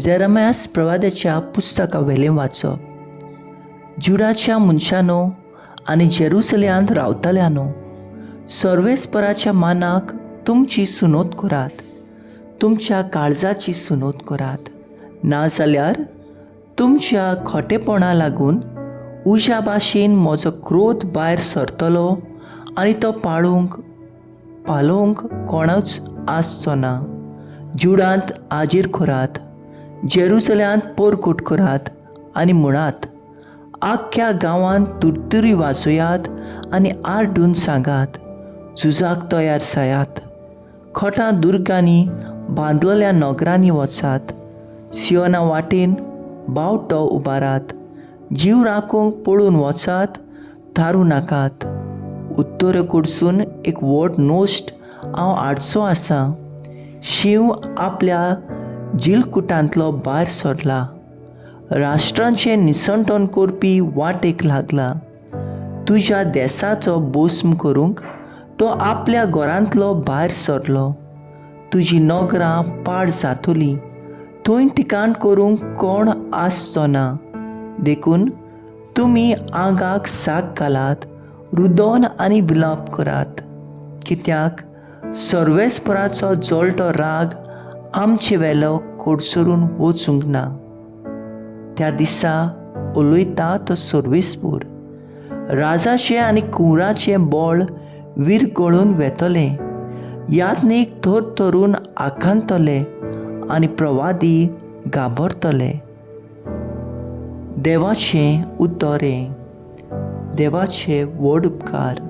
जेरेमियास प्रवाद्याच्या पुस्तकावेलें वाचप. जुडाच्या मनशांनो आनी जेरुसलेमांत रावतल्यांनो, सर्वेस्पराच्या मानाक तुमची सुनोत करात, तुमच्या काळजाची सुनोत करात. नाजाल्यार तुमच्या खोटेपणा लागून उज्या भाशेन म्हजो क्रोध भायर सरतलो आनी तो पालोवंक कोणूच आसचो ना. जुडांत आजीर करात, जेरुसलेमांत पोरकूट करात आनी म्हणात, आख्ख्या गांवांत तुरतुरी वाजोयात आनी आरडून सांगात, झुजाक तयार जायात. खोटां दुर्गांनी बांदलेल्या नगरांनी वचात, सियोना वाटेन बावटो उबारात. जीव राखूंक पळून वचात, थारू नाकात. उत्तरे कडसून एक व्हड नोश्ट हांव हाडचो आसां. शीव आपल्या जिलकुटांतलो भायर सरला, राष्ट्रांचें निसंटण करपी वाटेक लागला. तुज्या देशाचो भस्म करूंक तो आपल्या घरांतलो भायर सरलो. तुजी नगरां पाड जातलीं, थंय ठिकाण करूंक कोण आसचो ना. देखून तुमी आंगाक साक घालात, रुदोन आनी विलाप करात, कित्याक सर्वेस्पराचो जळटो राग आमचे वेलो कोडसरून वचूंक ना. त्या दिसा उलयता तो सर्वेस्पूर, राजाचें आनी कुंवराचें बोळ विरगळून वेतलें. यातनेक थरथरून आकांतले आनी प्रवादी गाबरतले. देवाचें उतोरें. देवाचे व्हड उपकार.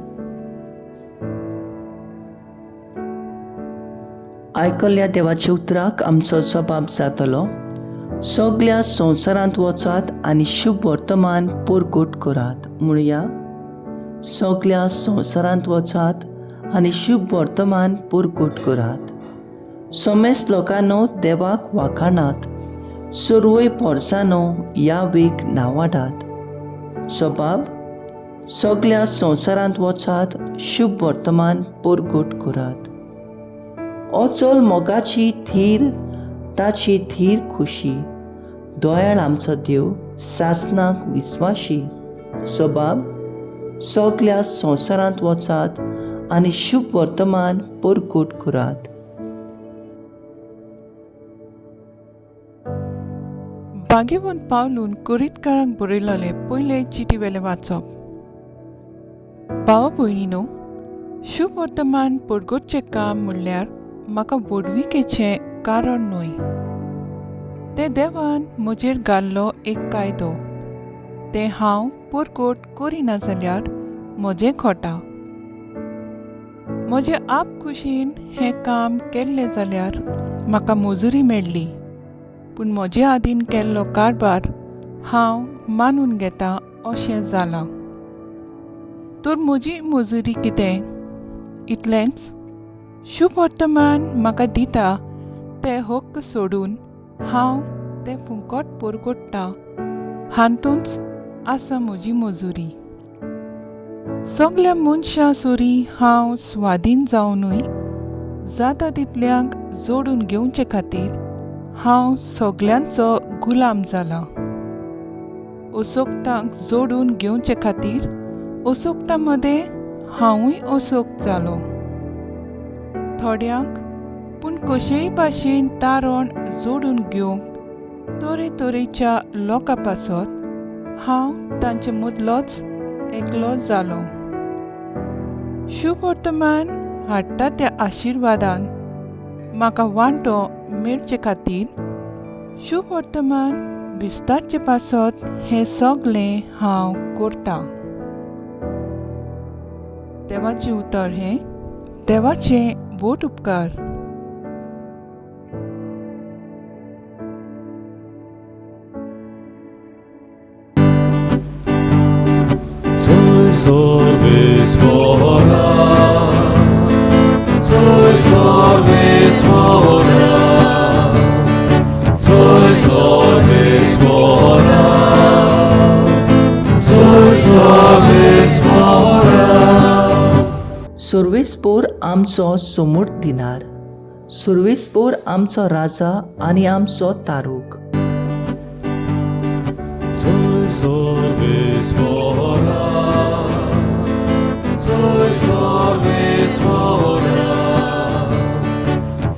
आयकल्ल्या देवाच्या उतराक आमचो जबाब जातलो. सगळ्या संवसारांत वचात आनी शुभ वर्तमान पोरकूट करात. म्हणया, सगळ्या संवसारांत वचात आनी शुभ वर्तमान पोरकूट करात. समेस्त लोकांनो देवाक वाखाणात, सर्वय पोरसांनो यावेक नांवाडात. जबाब: सगळ्या संवसारांत वचात, शुभ वर्तमान पोरकूट करात. ओचोल मोगाची थीर ताची थीर खुशी, दोयाळ आमचो देव सासनाक विस्वाशी. जबाब: सगळ्या संवसारांत वचात आनी शुभ वर्तमान पोरकूट करात. बागेवन पावलून कुरीतकारांक बरयलेले पयले चिटीवेले वाचप. भावा भयणीनो, शुभ वर्तमान पोरगोटचें काम म्हणल्यार म्हाका वडविकेचें कारण न्हय. ते देवान म्हजेर घाल्लो एक कायदो, तें हांव पोरगोट करिना जाल्यार म्हजें खोटा. म्हजे आपखुशीन हें काम केल्लें जाल्यार म्हाका मजुरी मेळ्ळी, पूण म्हजे आदीन केल्लो कारबार हांव मानून घेतां अशें जालां. तर म्हजी मजुरी कितें? इतलेंच, शुभ वर्तमान म्हाका दिता तें हक्क सोडून हांव तें फुकट पोरगोट्टां, हातूंच आसा म्हजी मजुरी. सगळ्या मनशां सोरी हांव स्वाधीन जावनूय जाता तितल्यांक जोडून घेवचे खातीर हांव सगळ्यांचो गुलाम जाला. असोक्तांक जोडून घेवचे खातीर असोक्तां मदें हांवूय असोक्त जालो. थोड्यांक पूण कशेय भाशेन तारण जोडून घेवंक तरेतरेच्या लोकां पासत हांव तांचे मदलोच एकलो जालो. शुभ वर्तमान हाडटा त्या आशिर्वादान म्हाका वांटो मेळचे खातीर शुभ वर्तमान विस्तारचे पासत हें सगळें हांव करतां. देवाचें उतर हें देवाचे व्हड उपकार. Soy sorvesvora, soy sorvesvora, soy sorvesvora, soy sorvesvora. सर्वेस्पोर आमचो समूट दिनार. सुरवेसपोर आमचो राजा आनी आमचो तारूक. Soy Solvis Mora, Soy Solvis Mora,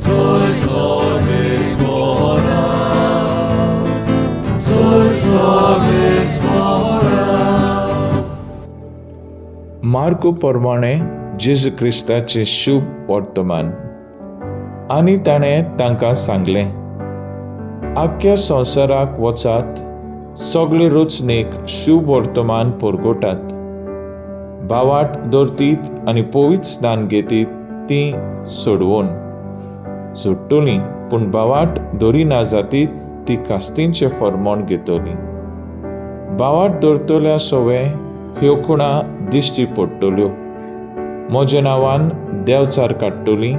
Soy Solvis Mora, Soy Solvis Mora. Marco प्रमाणे जेजू क्रिस्ताचे शुभ वर्तमान. आनी ताणें तांकां सांगलें, आख्ख्या संवसाराक वचात, सगळे रचनेक शुभ वर्तमान परगटात. बावाट धरतीत आनी पवित्र स्नान घेतीत तीं सोडवून. जोडटलीं पूण बावाट धरिना जातीत तीं कास्तींचें फर्मोण घेतलीं. बावाट धरतल्या सवे ह्यो खुणा दिश्टी पडटल्यो. म्हज्या नांवान देंवचार काडटलीं,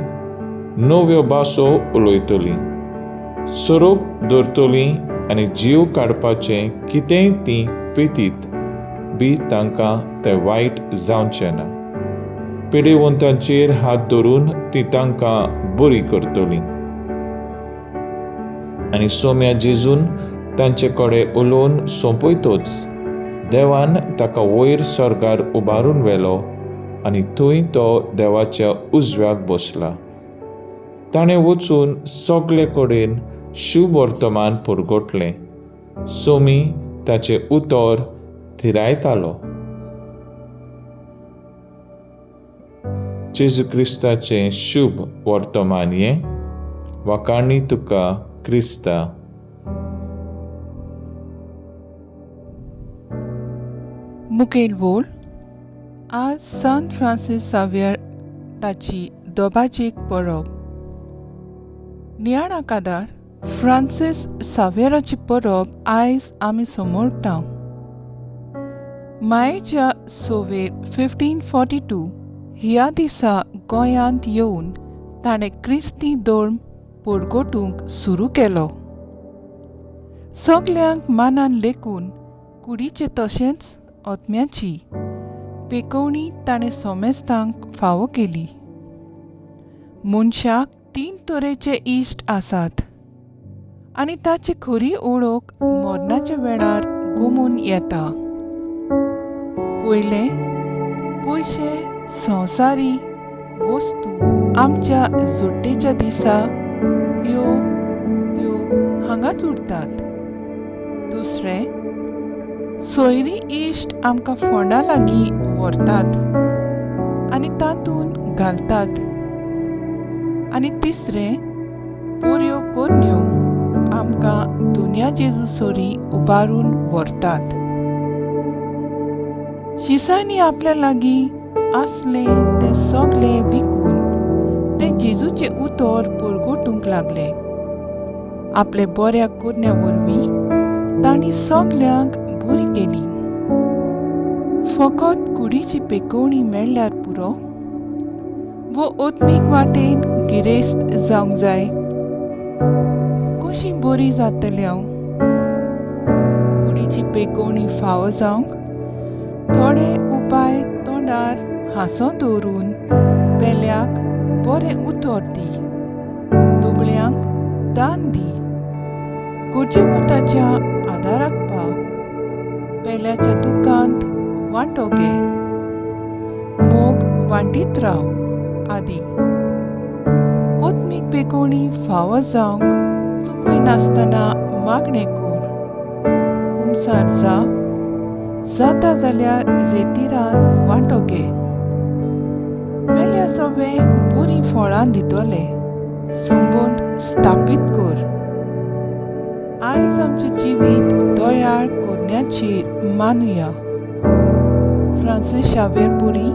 नव्यो भासो उलयतलीं, सोरोप धरतलीं आनी जीव काडपाचें कितेंय तीं पितीत बी तांकां तें वायट जावचें ना. पिडेवंतांचेर हात धरून तीं तांकां बरीं करतलीं. आनी सोम्या जेजून तांचे कडेन उलोवन सोंपयतोच देवान ताका वयर सर्गार उबारून व्हेलो आनी थंय तो देवाच्या उजव्याक बसला. ताणें वचून सगळे कडेन शुभ वर्तमान परगटलें. सोमी ताचें उतर थिरायतालो. जेजू क्रिस्ताचें शुभ वर्तमान हें वाखाणणी तुका क्रिस्ता. मुखेल बोल. आज सांत फ्रांसीस सावेर ताची दोबाचीक परब. नियाळ आकादार फ्रांसीस सावेराची परब आयज आमी समोरता. मायेच्या सोवेर 1542 ह्या दिसा गोंयांत येवन ताणें क्रिस्ती धर्म परगटूंक सुरू केलो. सगल्यांक मानान लेखून कुडीचे तशेंच ओतम्याची पेकवणी ताणें सोमेस्तांक फावो केली. मनशाक 3 तरेचे इश्ट आसात आनी ताची खरी ओळख मरणाच्या वेळार घुमून येता. पयलें, पयशे, संवसारी वस्तू आमच्या जोड्डेच्या दिसा ह्यो त्यो हांगाच उरतात. दुसरें, सोयरी इश्ट आमकां फोंडा लागीं व्हरतात आनी तातूंत घालतात. आनी तिसरें, पोरयो कोरन्यो आमकां दुनिया जेजू सोरी उबारून व्हरतात. शिसांनी आपल्या लागीं आसले ते सगळे विकून ते जेजूचे उतर परगटूंक लागले. आपले बऱ्या कोरन्या वरवीं तांणी सगल्यांक बरी केली. फकत कुडीची पेकवणी मेळ्ळ्यार पुरो वो ओत्मीक वाटेन गिरेस्त जावंक जाय. कशी बरी जातली हांव? कुडीची पेकवणी फावो जावंक थोडे उपाय तोंडार हांसो दवरून पेल्याक बरें उतर दी, दुबळ्यांक दान दी, गरजेवंताच्या आदाराक पाव, पेल्याच्या दुकांत वांटो घे, मोग वांटीत राव आदी. ओत्मीक पेकवणी फावो जावंक चुकय नासतना मागणें कर. कुमसार जाता जाल्यार रेतीरान वांटो घे. पेल्या सवे बरीं फळां दितले. संबंद स्थापीत कर. आयज आमचें जिवीत दयाळ कोरन्याचेर मानुया. फ्रांसीस शावेर बरी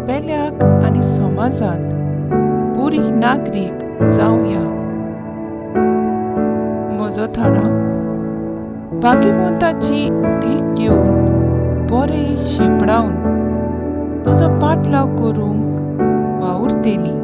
पेल्याक आनी समाजांत बरी नागरीक जावया. म्हजो थाराव, भाग्यवंताची दीक घेवन बरें शिंपडावन तुजो पाटलाव करूंक वावुरतेली.